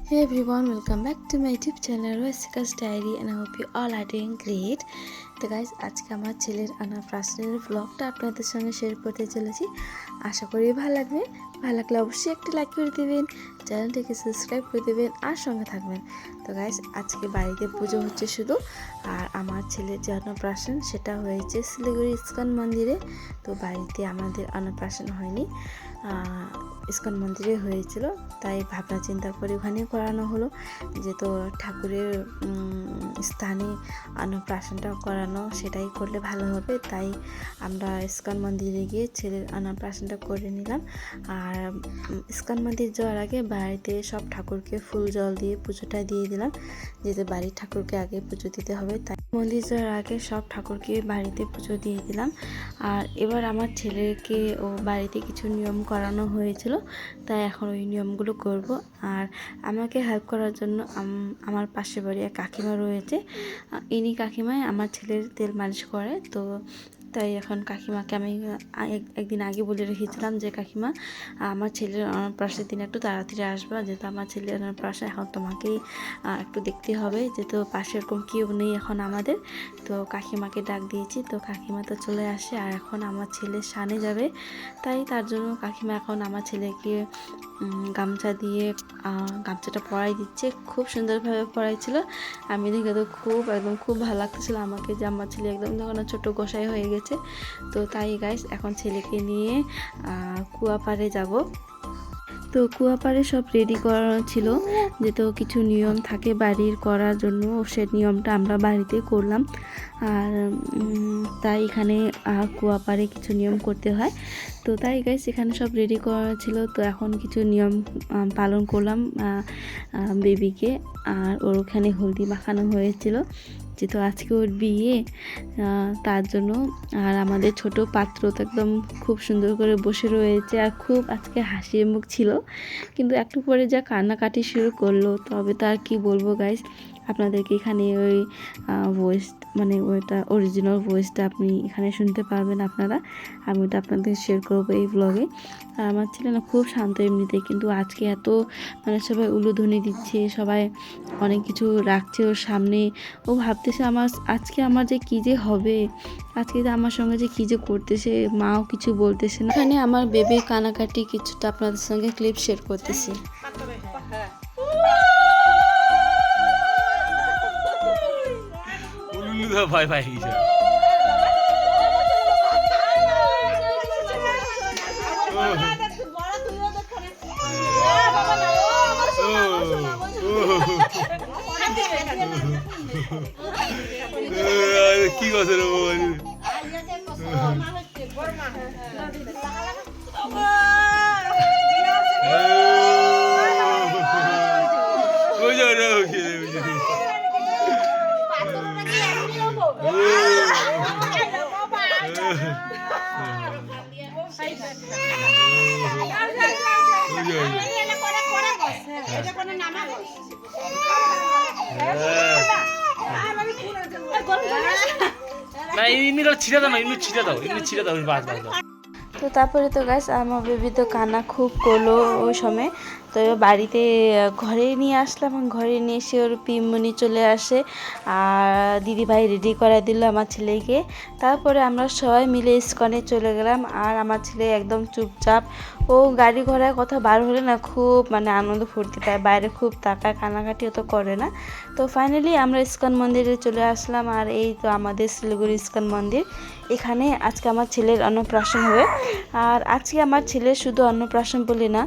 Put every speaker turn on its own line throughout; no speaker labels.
Hey everyone, welcome back to my YouTube channel Royce's Diary and I hope you all are doing great. তো guys আজকে আমার ছেলের অন্নপ্রাশনের ব্লগটা আপনাদের সঙ্গে শেয়ার করতে চলেছি। আশা করি ভালো লাগবে। ভালো লাগলে অবশ্যই একটি লাইক করে দেবেন, চ্যানেলটিকে সাবস্ক্রাইব করে দেবেন আর সঙ্গে থাকবেন। তো গাইজ আজকে বাড়িতে পুজো হচ্ছে শুধু, আর আমার ছেলের যে অন্নপ্রাশন সেটা হয়েছে শিলিগুড়ি ইস্কন মন্দিরে। তো বাড়িতে আমাদের অন্নপ্রাশন হয়নি, ইস্কন মন্দিরে হয়েছিল, তাই ভাবনা চিন্তা করে ওখানেই করানো হলো। যেহেতু ঠাকুরের স্থানে অন্নপ্রাশনটা করানো, সেটাই করলে ভালো হবে, তাই আমরা ইস্কন মন্দিরে গিয়ে ছেলের অন্নপ্রাশনটা করে নিলাম। আর ইস্কন মন্দির যাওয়ার আগে বাড়িতে সব ঠাকুরকে ফুল জল দিয়ে পুজোটা দিয়ে দিলাম, যেহেতু বাড়ির ঠাকুরকে আগে পুজো দিতে হবে, তাই মন্দির যাওয়ার আগে সব ঠাকুরকে বাড়িতে পুজো দিয়ে দিলাম। আর এবার আমার ছেলেকে ও বাড়িতে কিছু নিয়ম করানো হয়েছিল, তাই এখন ওই নিয়মগুলো করব। আর আমাকে হেল্প করার জন্য আমার পাশে বাড়ি এক কাকিমা রয়েছে। ইনি কাকিমাই আমার ছেলের তেল মালিশ করে। তো তাই এখন কাকিমাকে আমি একদিন আগে বলে রেখেছিলাম যে কাকিমা, আমার ছেলের অন্নপ্রাশনের দিন একটু তাড়াতাড়ি আসবা, যেহেতু আমার ছেলের অন্নপ্রাশন এখন তোমাকেই একটু দেখতে হবে, যেহেতু পাশে এরকম কেউ নেই এখন আমাদের। তো কাকিমাকে ডাক দিয়েছি, তো কাকিমা তো চলে আসে। আর এখন আমার ছেলে সানে যাবে, তাই তার জন্য কাকিমা এখন আমার ছেলেকে গামছা দিয়ে গামছাটা পরাই দিচ্ছে। খুব সুন্দরভাবে পরাইছিল, আমি দেখে তো খুব ভালো লাগতেছিল আমাকে, যে আমার ছেলে একদম যখন ছোটো গোসাই হয়ে গেছে। তো তাই গাইস এখন ছেলেকে নিয়ে কুয়াপাড়ে যাব। তো কুয়াপাড়ে সব রেডি করা ছিল, যেহেতু কিছু নিয়ম থাকে বাড়ির করার জন্য, সে নিয়মটা আমরা বাড়িতে করলাম। আর তাই এখানে কুয়াপাড়ে কিছু নিয়ম করতে হয়। তো তাই গাইস এখানে সব রেডি করা ছিল। তো এখন কিছু নিয়ম পালন করলাম বেবিকে। আর ওর ওখানে হলদি মাখানো হয়েছিল, যেহেতু আজকে ওর বিয়ে, তার জন্য। আর আমাদের ছোট পাত্র তো একদম খুব সুন্দর করে বসে রয়েছে, আর খুব আজকে হাসির মুখ ছিল, কিন্তু একটু পরে যা কান্নাকাটি শুরু করলো, তবে তার কি বলবো গাইস, আপনাদেরকে এখানে ওই ভয়েস, মানে ওইটা অরিজিনাল ভয়েসটা আপনি এখানে শুনতে পারবেন আপনারা। আমি ওটা আপনাদের শেয়ার করবো এই ব্লগে। আর আমার ছেলে না খুব শান্ত এমনিতে, কিন্তু আজকে এত মানে সবাই উলুধ্বনি দিচ্ছে, সবাই অনেক কিছু রাখছে ওর সামনে। ও ভাবতেছে আজকে আমার যে কী যে হবে, আজকে যে আমার সঙ্গে যে কী যে করতেছে, মাও কিছু বলতেছে না। এখানে আমার বেবির কানাকাটি কিছুটা আপনাদের সঙ্গে ক্লিপ শেয়ার করতেছি।
ভয় পাই কি কথা রে না এমনি ছিটা দাও, না এমনি ছিটা দাও বাস বাস।
তো তারপরে তো গাছ আমার বেবি তো কান্না খুব করলো ওই সময়। তো বাড়িতে ঘরে নিয়ে আসলাম, ঘরে নিয়ে এসে ওর পিমনি চলে আসে, আর দিদিভাই রেডি করে দিল আমার ছেলেকে। তারপরে আমরা সবাই মিলে ইস্কনে চলে গেলাম। আর আমার ছেলে একদম চুপচাপ, ও গাড়ি ঘোড়ার কথা বার হলে না খুব মানে আনন্দ ফুর্তি পায়, বাইরে খুব তাকায়, কান্নাকাটিও তো করে না। তো ফাইনালি আমরা ইস্কন মন্দিরে চলে আসলাম। আর এই তো আমাদের শিলিগুড়ি ইস্কন মন্দির, এখানে আজকে আমার ছেলের অন্নপ্রাশন হবে। আর আজকে আমার ছেলের শুধু অন্নপ্রাশন বলে না,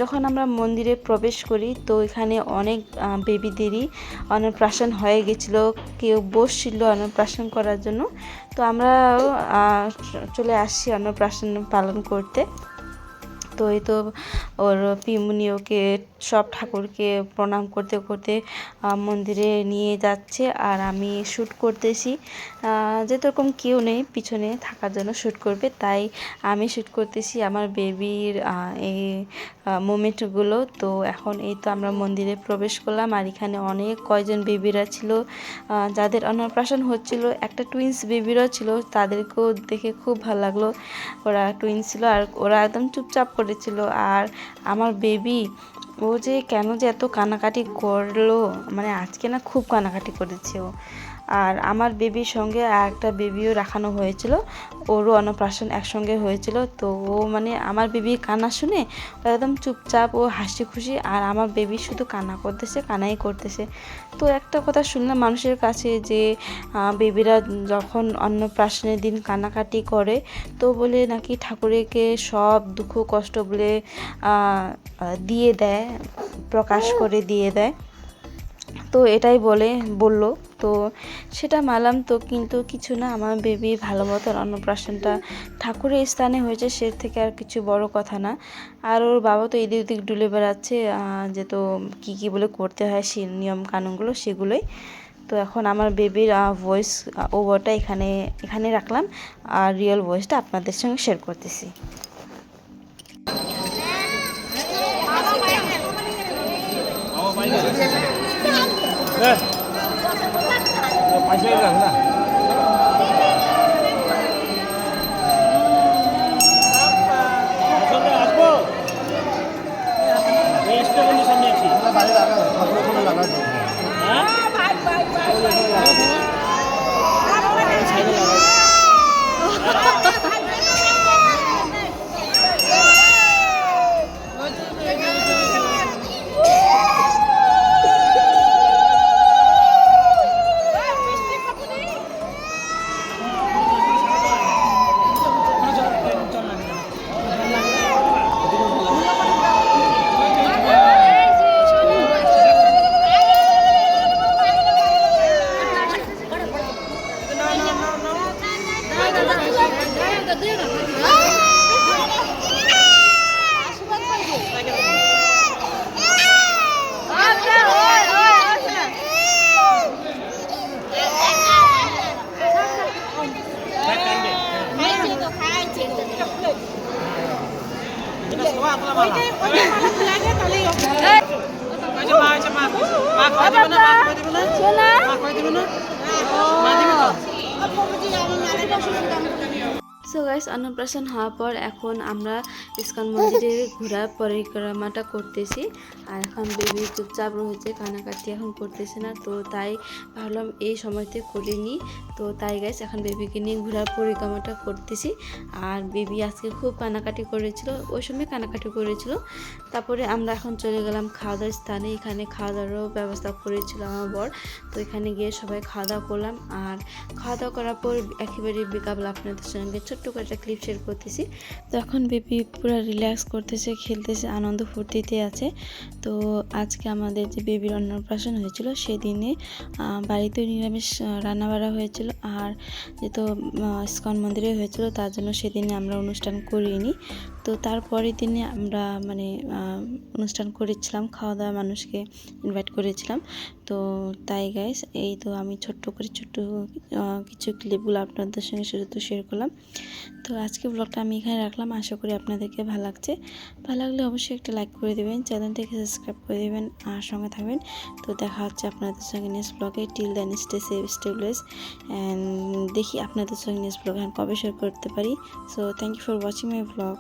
যখন আমরা মন্দিরে প্রবেশ করি তো এখানে অনেক বেবিদেরই অন্নপ্রাশন হয়ে গেছিলো, কেউ বসছিল অন্নপ্রাশন করার জন্য। তো আমরা চলে আসছি অন্নপ্রাশন পালন করতে। তো এই তো ওর পিমুনি ওকে সব ঠাকুরকে প্রণাম করতে করতে মন্দিরে নিয়ে যাচ্ছে, আর আমি শ্যুট করতেছি, যেহেতু এরকম কেউ নেই পিছনে থাকার জন্য শ্যুট করবে, তাই আমি শ্যুট করতেছি আমার বেবির এই মোমেন্টগুলো। তো এখন এই তো আমরা মন্দিরে প্রবেশ করলাম, আর এখানে অনেক কয়জন বেবিরা ছিল যাদের অন্নপ্রাশন হচ্ছিল, একটা টুইন্স বেবিরও ছিল, তাদেরকেও দেখে খুব ভালো লাগলো, ওরা টুইন্স ছিল আর ওরা একদম চুপচাপ করেছিল। আর আমার বেবি ও যে কেন যে এত কান্নাকাটি করলো, মানে আজকে না খুব কান্নাকাটি করেছে ও। আর আমার বেবির সঙ্গে আর একটা বেবিও রাখানো হয়েছিল, ওরও অন্নপ্রাশন একসঙ্গে হয়েছিল। তো ও মানে আমার বেবির কান্না শুনে ও একদম চুপচাপ, ও হাসি খুশি, আর আমার বেবি শুধু কান্না করতেছে, কান্নাই করতেছে। তো একটা কথা শুনলাম মানুষের কাছে যে বেবিরা যখন অন্নপ্রাশনের দিন কান্নাকাটি করে তো বলে নাকি ঠাকুরকে সব দুঃখ কষ্ট বলে দিয়ে দেয়, প্রকাশ করে দিয়ে দেয়। তো এটাই বললো। তো সেটা মানলাম তো, কিন্তু কিছু না, আমার বেবি ভালো মতন অন্নপ্রাশনটা ঠাকুরের স্থানে হয়েছে, সে থেকে আর কিছু বড় কথা না। আর ওর বাবা তো এদিক ওদিক ডুলে বেড়াচ্ছে, যে তো কী বলে করতে হয় সেই নিয়ম কানুনগুলো সেগুলোই। তো এখন আমার বেবির ভয়েস ওভারটা এখানে রাখলাম, আর রিয়েল ভয়েসটা আপনাদের সঙ্গে শেয়ার করতেছি। সো গাইস, অন্নপ্রাশন হওয়ার পর এখন আমরা ইস্কন মন্দিরে ঘোরার পরিক্রমাটা করতেছি। আর এখন বেবি চুপচাপ রয়েছে, কান্নাকাটি এখন করতেছে না। তো তাই ভাবলাম এই সময়তে করিনি। তো তাই গাইস এখন বেবিকে নিয়ে ঘোরার পরিক্রমাটা করতেছি। আর বেবি আজকে খুব কান্নাকাটি করেছিল, ওই সময় কান্নাকাটি করেছিল। তারপরে আমরা এখন চলে গেলাম খাওয়া দাওয়ার স্থানে। এখানে খাওয়া দাওয়ারও ব্যবস্থা করেছিল আমার বর। তো এখানে গিয়ে সবাই খাওয়া দাওয়া করলাম। আর খাওয়া দাওয়া করার পর একেবারে বিকালবেলা আপনাদের সঙ্গে ছোট্ট করে একটা ক্লিপ শেয়ার করতেছি। তো এখন বেবি পুরো রিল্যাক্স করতেছে, খেলতেছে, আনন্দ ফুর্তিতে আছে। তো আজকে আমাদের যে বেবির অন্নপ্রাশন হয়েছিল সেদিনে বাড়িতে নিরামিষ রান্নাবাড়া হয়েছিল। আর যেহেতু ইস্কন মন্দিরে হয়েছিল তার জন্য সেদিনে আমরা অনুষ্ঠান করিনি। তো তারপরের দিনে আমরা মানে অনুষ্ঠান করেছিলাম, খাওয়া দাওয়া মানুষকে ইনভাইট করেছিলাম। তো তাই গাইস, এই তো আমি ছোট্ট কিছু ক্লিপগুলো আপনাদের সঙ্গে শুধু শেয়ার করলাম। তো আজকে ব্লগটা আমি এখানে রাখলাম, আশা করি আপনাদেরকে ভালো লাগছে। ভালো লাগলে অবশ্যই একটা লাইক করে দেবেন, চ্যানেলটাকে সাবস্ক্রাইব করে দেবেন আর সঙ্গে থাকবেন। তো দেখা হচ্ছে আপনাদের সঙ্গে নেক্সট ব্লগে। Till then stay safe, stay blessed, and দেখি আপনাদের সঙ্গে নেক্সট ব্লগ কবে শেয়ার করতে পারি। So thank you for watching my blog.